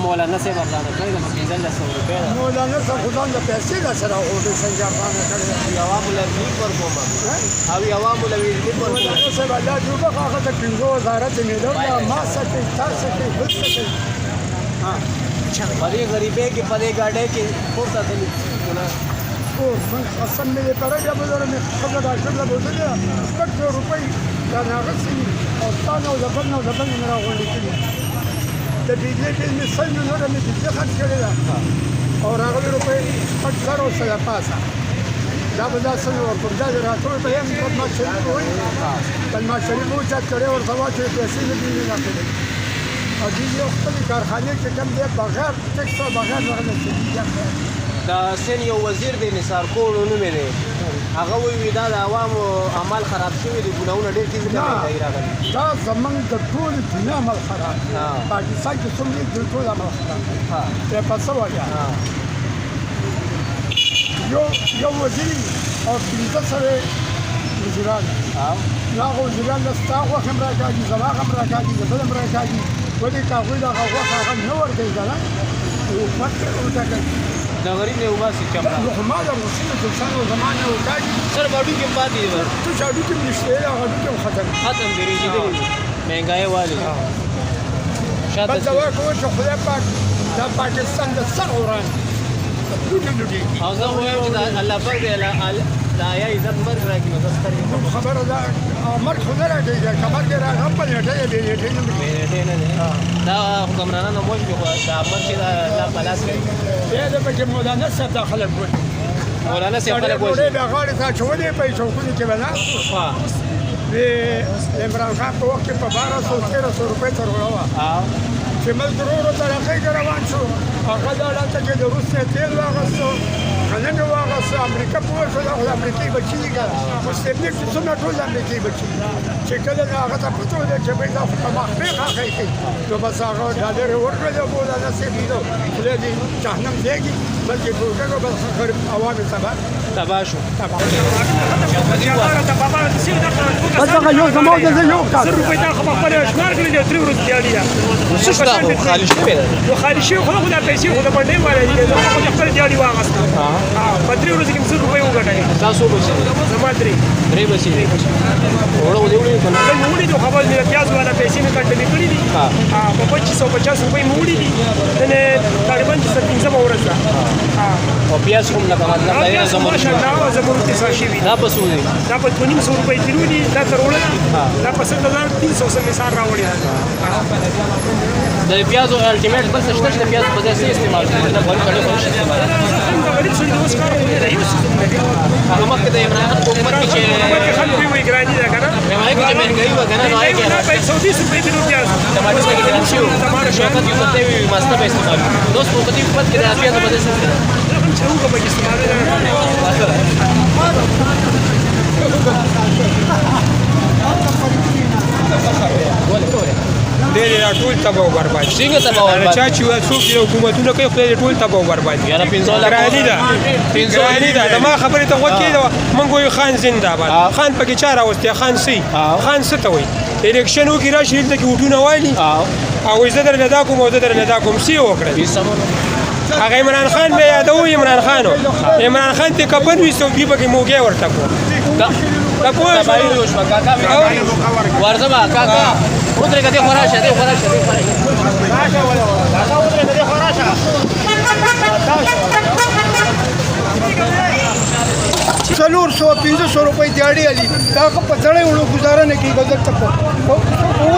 مولانا سے ورزانه کوي د 1500 روپے مولانا څه خدان د پیسې د سره او د سنجارانه کړی عوامو لوي پر کومه او عوامو لوي پر کومه څه بالا جوړه هغه د 15000 د میډو ما سکه تاسو کې بل څه ها پدې غریبې کې پدې گاډې کې پورته دي او من اصلا مې پرګه بدر مې خبره دا شغله بوتله 100 روپۍ دا ناغسي او تاسو د بنو نه راغونډې کړی د بجلی بل مې سل میلیونه مې بجلی خرڅ کړې ده او راغلي روپۍ 8,000 او سل پاسه دا به دا څنګه ورکړم دا راټول به هم خدمت شریف وایي خدمت شریف مو چت کړی ورته واچې پیسې نه دي راکړي او دې یو خپل کارخانې چې کوم دی بغیر ټیکس او بغیر راغلی دا سن یو وزیر دی نثار کول نوم یې دی هغه وایي دا د عوامو عمل خراب شوي دي ګناهونه ډېر دي ځکه مهنګایي راغلي دا زموږ د ټولې دنیا عمل خراب دی پاکستان کې څومره د ټول عمل خراب دی په څه وجه یو وزیر او 15 سره وزیران هغه وزیران د ستا غوښه هم راکاږي زما هم راکاږي د بل هم راکاږي ولې که هغوی دغه غوښه هغه نه ورکوي که نه حکومت وټاکل د غریب نه وباسي چمړه ما د روسي انسان او زمان نه وټاکي سر باډو کې پاتې دی تو چې اډو کې نشته هغه اډو کې ختم دی رېږدېدلي مهنګایي والي بس دوا کوم چې خدای پاک دا پاکستان د سر وران او زه وایم چې الله پاک دې دا یا عزت مرګ راکړي نو دسترې خبره ده مرګ خو نه راکړي که مرګ یې راغی هم په نیټه یې بې نیټې نه دی دا حکمرانانو موږ خو د امر چې دا الله په لاس کوي بیا د پکې مولانا صاحب دا خلک وایي مولانا صاحب خلک وایي ډوډۍ بیا غاړې ته اچولې په چوکونو کې به ناست د عمران خان په وخت کې په 1200-1300 روپۍ ترغړه وه چې ملګرو ورو طرفې کې روان شو هغه دا دلته کې د روس نه تېل واخیستو کنه مې واخیسته امریکا پوه شو دا خو د امریکایي بچي دي که مستبد چې څومره ټول د امریکایي بچي چې کله هغه ته پته ولګېد چې بهی دا خو په مخفې خاښی کوي نو بس هغه ډالر یې ورکړلې او مولانا صاحب لیدو خدای دې جهنم دیږي بلکې ټولګه بس غریب عوام تباه شو بس هغه یو زما او د زه یو کار 100 روپۍ تا خو په خپله شمار کړي دي 3 ورځې دیالي ده څه شته خو خالي شوې ده نو خالي شوي خو خو دا پیسې خو د بنډۍ والا دي زه خو د خپل دیالي واغسته په 3 ورځې کې 100 روپۍ وګټلې تاسو بچي زما درې بچي وړو دې وړي کنه نو وړي نو خبر مې پیاز والا پیسې مې کنټلې کړې دي په 2550 روپۍ مې وړي دي نن تقریبا 15 ورځ ده او پیاز کوم لکه مطلب دا یې زموږ زموږ اتصال شوي دا په څو دي دا په 200 روپۍ تیرو دي دا تر وړه دا په 7300 سم مثال راوړي د پیازو الټیمیټ بل څه شته چې د پیازو په ځای څه استعمال کوي دا غوړي کړي خو شي استعمال غریب څنګه اوس کار کوي دا یو څه هغه مکه د عمران حکومت کې چې خلک وی ګرانی دا کنه مې کې چې مهنګایي وکنه نو هغه نه په 120 روپۍ کیلو پیاز ټماټر کې د شو شوکت یو څه وی ماسته به استعمال دوست په دې وخت کې د پیازو په ځای څه چې هغه به استعمال ډېر ټول تباہ او برباد څنګه تباہ او برباد چا چې څوک حکومتونه کوي خو ټول تباہ او برباد یاره 15 لک ګرانی ده ما خبرې ته وکړې موږ وایو خان زنده باد خان پکې چا راوستی خان سي خان څه ته وایي الیکشن وکړي راشي دلته کې وټونه وایي او زه درنه دا کوم او زه درنه دا کوم سی وکړه هغه عمران خان به یادوي عمران خان ته کپن وي سو بي پکې موګه ورته کو دا کومه شو کاکا ورځما کاکا ودرې کته خراشه دې خراشه راشه ولا کاکا ودرې کته خراشه 400-500 روپۍ دیاړي علي دا په ځړې وړو گزاره نه کیږي دلته په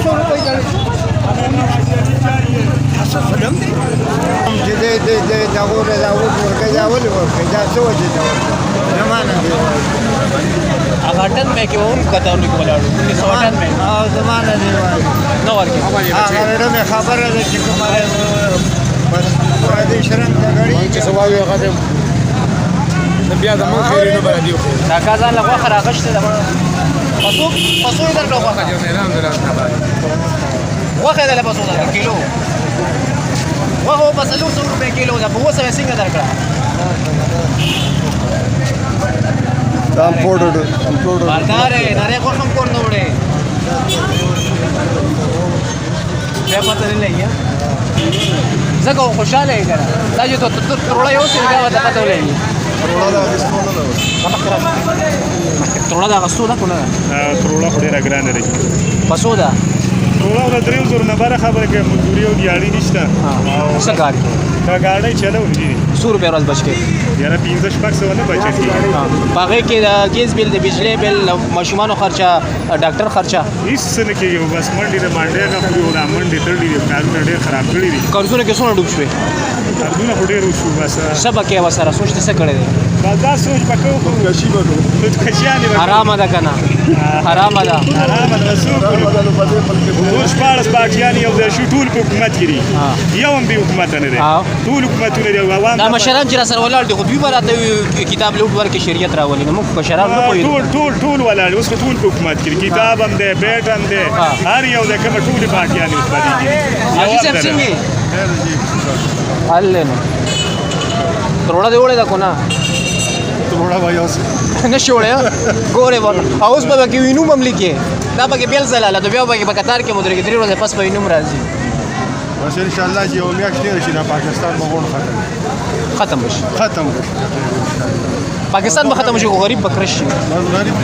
100 روپۍ دیاړي تاسو فلم دی چې دا غوړه دا ورکه دا ولې دا څه وجه دا زمانه دی هغه ټن مې کې اون کتاو لیکو ولاړو 100 مې زمانه دی نو ورکی هغه مې خبره ده چې کومه بس دې شرم ته غړي چې سوال یې غته بیا د مون خیرینو بل دیو دا کازان لغه خراغشته دا پسو یې درکړو واخه واخه ده له پسو دا کیلو واخه په 300 روپے کیلو دا په وسه څنګه درکړه دا امپورټډ بارکار ناره کو هم کور نه وړي بیا پته نه لګیا زګو خوشاله یې کړه دا چې ته تروړا یو څه دا وته پته ولې تروړا دا غستو دا کنه تروړا خو ډیره ګرانه ده پسو دا تروړا د 300 نه بره خبره کې مزدوري او دیاړي نشته څه کاری کا گاډي چلو دي 100 روپے ورځ بچ کې یاره 15 شپږ سو نه بچی باغې کې د ګیس بیل د بجلی بیل ماشومانو خرچه ډاکټر خرچه هیڅ نه کېږي بس منډي د مانډه کا خو دا منډي تړلې دي کارونه ډېر خراب کړی دي قرضونه کې څونه ډوب شوې قرضونه خو ډېر وشو بس سبا کې وسره سوچ څه کړی دی دا سوچ پکو خو غشي وکړو ته کچيانه حرام ده کنه حرام ده اوس پارس پاکستان یو د شټول په حکومت کې یو هم به حکومت نه لري ټول حکومتونه دی عوام دا مشران چې سره ولاړ دي خو دوی براته کتاب لوټ ورکې شریعت راولي نو موږ مشران نه کوي ټول ولاړ اوس ټول په حکومت کې کتاب هم دی بیٹ هم دی هر یو د کوم ټول پاکستان اوس باندې حاجی صاحب څنګه حل نه تروړه دی وړه دا کو نه تروړه وایو نشوړه ګوره ور اوس به کې وینو مملکه دا به بیل زلاله د بیا به په قطار کې مدرګ درې ورځې پس به وینو راځي بس ان شاء الله چې یو میاشت نه شي د پاکستان مغول ختم شي پاکستان به ختم شي غریب بکرش شي غریب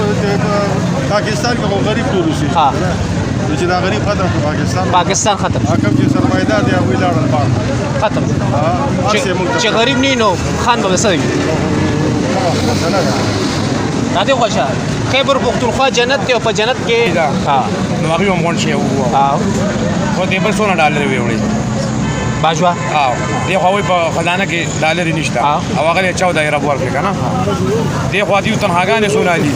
پاکستان کې غریب ټول شي ها چې دا غریب ختم شي پاکستان ختم حکم چې سرمایدار دی هغه لاړل پاک ختم چې غریب نه نو خان به وسوي دا دی خوښه خیبر پختونخوا جنت ته په جنت کې ها نو هغه هم غونډ شي ها خو دې پر $100 ویوړي باجوا اه دی خو په خزانه کې ډالر نشته او هغه 14 رب ورکړي کنه دی خو دې تنهاګانې سونالي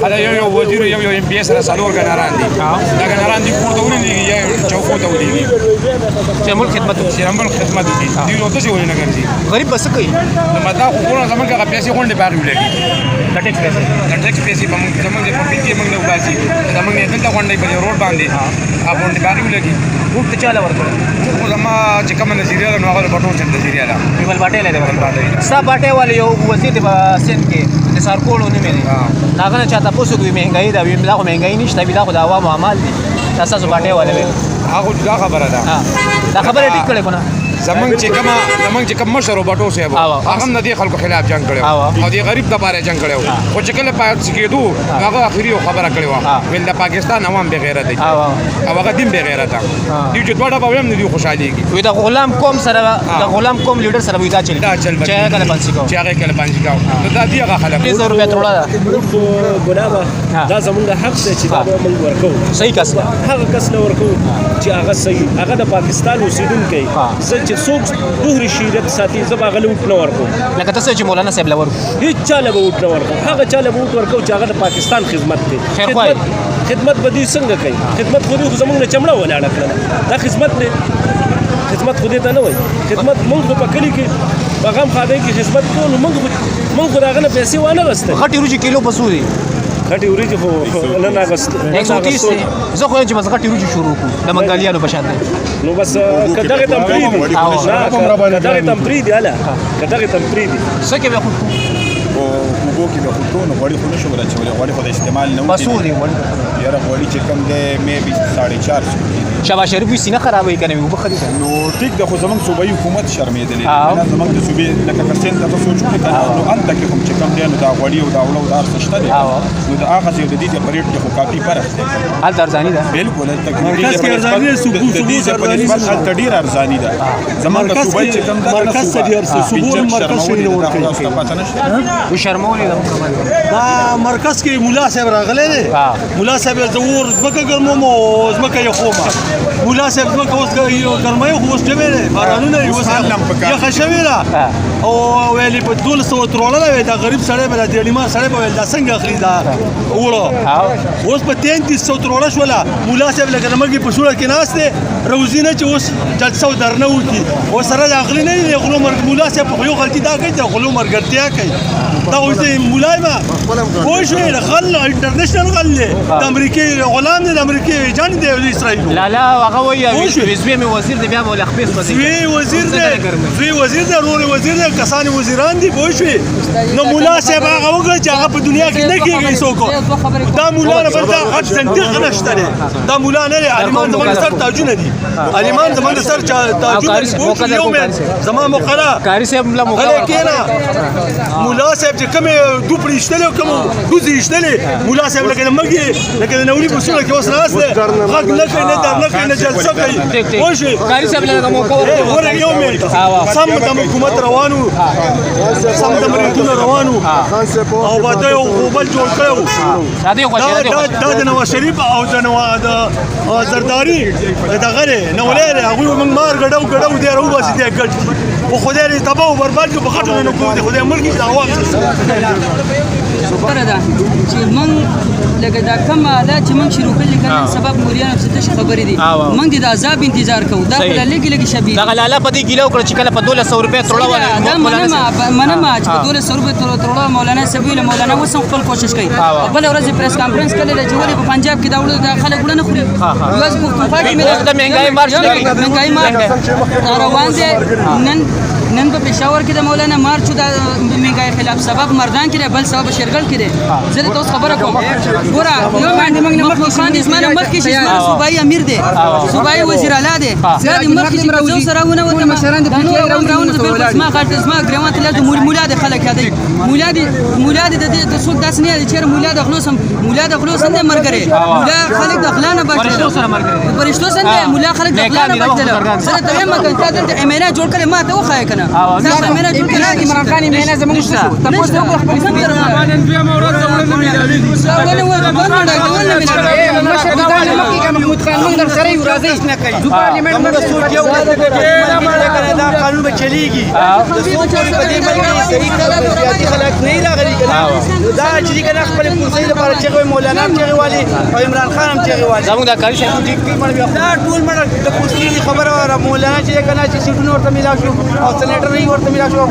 دا یو وزیر یو ام پی اس سره سالور غناران دي دا غناران دي کوړه ولې یا چوکو ته ولې چې ملک خدمت دي دی نو ته څه ولې نه ګرځي غریب بس کوي نو مدا خو کومه زمونږ هغه پیسې غونډه باغ ولګي د ټیکس پیسې په موږ زمونږ په پیټي موږ نه وباسي زمونږ نه دلته غونډه په روډ باندې هغه غونډه باغ ولګي وخت چاله ورکړه خو زما چې کوم نظریه نو هغه بټو چې نظریه ده ویل باټه لري ستا باټه والے یو وزیر په سین کې د سارکولو نه ملي هغه نه چاته پوسو کوي مهنګای دا ویم دا خو مهنګای نشته دا خو د عوامو عمل دي تاسو باټه والے هغه دا خبره ده دا خبره ټیک کړي کنه زمونږ چې کوم مشر وبټو صاحب هغه هم د دې خلکو خلاف جنگ کړو او د غریب د باره جنگ کړو خو چې کله پات کېدو هغه اخري خبره کړو ول د پاکستان عوام به غیرت دي او هغه دین به غیرت دي چې دوړه به هم نه دي خوشاليږي وي دا غلام قوم سره د غلام قوم لیډر سره وي دا چل چې کله پانسي کو دا دی هغه خلک 300 روپیا تروړه ګنابه دا زمونږ حق دی چې دا موږ ورکو صحیح کس هغه کس نه ورکو چې هغه صحیح هغه د پاکستان اوسیدونکو چې څوک دوهري شریعت ساتي زما غلوټ نه ورکو لکه تاسو چې مولانا صاحب لور هیڅ چاله به وټ نه ورکو هغه چاله به وټ ورکو چې هغه د پاکستان خدمت کوي خدمت به دې څنګه کوي خدمت خو دې زمونږ نه چمړه ولاړه کړه دا خدمت نه خدمت خو دې ته نه وای خدمت مونږ په کلی کې پیغام خاده کې خدمت کوو مونږ خو داغه نه پیسې وانه غسته غټي روجي کیلو پسو دي غټي وريجي خو نه غسته 130 زه خو چې غټي روجي شروع کو د منګالیانو په شان نو بس کداغه تمپریدي کداغه تمپریدي الا کداغه تمپریدي سکه به خو وګو کې به خو نو وړي خو نشو ولا چې وړي خو د استعمال نه پسو دي یاره غوړي چې کوم دی مې 450 شاباش شریف سینه خرابوي کنه وي بخدي نو ټیک د خو زمونږ صوبایي حکومت شرمېدلی زمونږ د صوبې لکه پرسنټ ته سوچ وکړي کنه نو هلته کې کوم چې کوم دی نو دا غوړي او دا اوړه او دا هر څه شته دی نو د هغه څه د دې په ریټ کې خو کافي فرق دی هلته ارزاني ده بالکل هلته هلته ډېر ارزاني ده زمونږ صوبایي چې کوم دی مرکز ته ډېر صوبور مرکز ته نه ورکوي و شرمولې ده دا مرکز کې مولا صاحب راغلی دی مولا صاحب زور ځمکه ګرموم او ځمکه یې خومه مولا صاحب ځمکه اوس ګرمۍ خو اوس ډېرې دی بارانونه یې اوس یخه شوې ده او ویلې په 1200 تروړله وی دا غریب سړی به دا دیړیمار سړی به ویل دا څنګه اخلي دا اوړه اوس په 3300 تروړه شوله مولا صاحب لکه د مرګې په سوړه کې ناست دی روزي نه چې اوس جلسه او درنه وکړي اوس سره د اخلي نه دی غلو مولا صاحب په یو غلطي دا کوي چې غلو مرګرتیا کوي دا اوس مولا ما پوه شوې غل انټرنیشنل غل دی د امریکې غلام دی د امریکې ایجان دی د اسرائیل لا لا هغه وایي زوی مې وزیر دی بیا به ول خپل زوی وزیر دی زوی وزیر دی ورور وزیر دی کسان وزیران دي پوه شوې نو مولا صاحب هغه وکړه چې هغه په دنیا کې نه کېږي څوک دا مولا نه بل دا غټ زندیق نشته دی دا مولا نه دی عالمان زموږ سر تاجونه دي عالمان زموږ سر تاجونه دي یو مې زما مقره کاری صاحب ملا مقره مولا صاحب چې کوم دوپړي شتل او کوم دوزي شتل مولا صاحب لکه مګي لکه نوري په سوره کې اوس راس دی غږ نه کوي نه در نه کوي نه جلسه کوي پوه شوې کاری صاحب لکه موقع ورته یو مې سم د حکومت روانو سم د مریتونو روانو او باندې یو بل جوړ کړو دا د نواز شریف او د زرداری دغه نه ولې هغه موږ مار غډو دی راو باسي دی ګډ خو خدای دې تباہ او برباد کو بخټو نه کوي خدای ملک دا عوام سره ده چې من لکه دا کوم حالات چې من شروع کړل کنه سبب موریانو څه ته خبرې دي من د عذاب انتظار کوو دا لګي لګي شبي دا لاله پدې ګیلو کړ چې کله په 1200 روپے تروړه ولا دا منما چې 1200 روپے تروړه مولانا سبیل مولانا وسم خپل کوشش کوي بل ورځ پریس کانفرنس کړل چې ولې په پنجاب کې دا وړه خلک وړه نه خوري یوز پښتونخوا کې د مهنګای مارچ مهنګای مارچ روان دي نن په پېښور کې د مولانا مارچ د مهنګای خلاف سبب مردان کې بل سبب شیرګل کې دی زه ته اوس خبره کوم ګوره یو باندې مخلوق خان د اسمانه مخکې چې صوبایي امیر دی صوبایي وزیر اعلی دی زه د مخکې چې زو سره ونه وته مشران د پنځه راونه د بالکل اسما غټ اسما ګریوان ته له مولا د خلک یادي مولا د څوک داس نه چې مولا د خلوص د مرګره مولا خلک د خلانه بچل پرشتو سره مولا خلک د خلانه بچل سره ته ما کنه د امینه جوړ کړي ما ته وخای کنه زه امینه جوړ کړي عمران خان امینه زموږ تاسو ته خپل سفیر باندې بیا مورد زموږ نه ملالي ولې و ګورنډ ولې مشه دا مکه کې محمود خان موږ در سره یو راځي د پارلیمنت موږ سوچ یو کنه دا قانون به چلیږي د سوچ په دې باندې صحیح کړه سیاسي خلک نه راغلي کنه دا چې کنه خپل کرسي لپاره چې مولانا چغي والی او عمران خان هم چغي والی زموږ د کاری شي ټیک دا ټول مړ د کرسي خبره مولانا چې کنه چې سیټونو ورته ملاو شو او سېنیټر نه ورته ملاو شو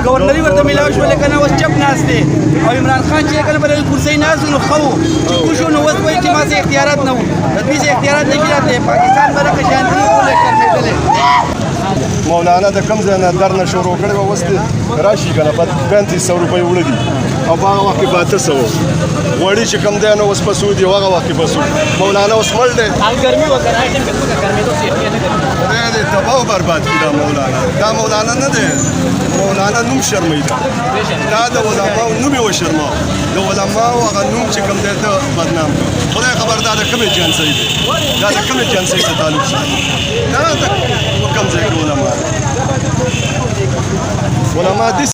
گورنری ورته ملاو شو لکه نو چپ ناس دي او عمران خان چې کله پر کرسي ناس نو خو چې شو نو وځوي چې ما سي اختیارات نه وو د دې اختیارات نه کیراته پاکستان برکه شانتي ولې کړمه مولانا د کم ځای نه درنه شروع کړې وه اوس راشي که نه په 3500 روپۍ وړه دي او په هغه وخت کې 1200 غوړي چې کم دی نو اوس په څو دي هغه وخت کې په څو مولانا اوس مړ دی خدای دې تباه او برباد کړي دا مولانا نه دی مولانا نوم شرموي دا د علماو نوم یې وشرماو د علماو هغه نوم چې کم دی ته بدنام کړ خدای خبر دا د کومې جنسۍ دی دا د کومې جنسۍ څخه تعلق ساتي دا د کوم ځای کې علما دي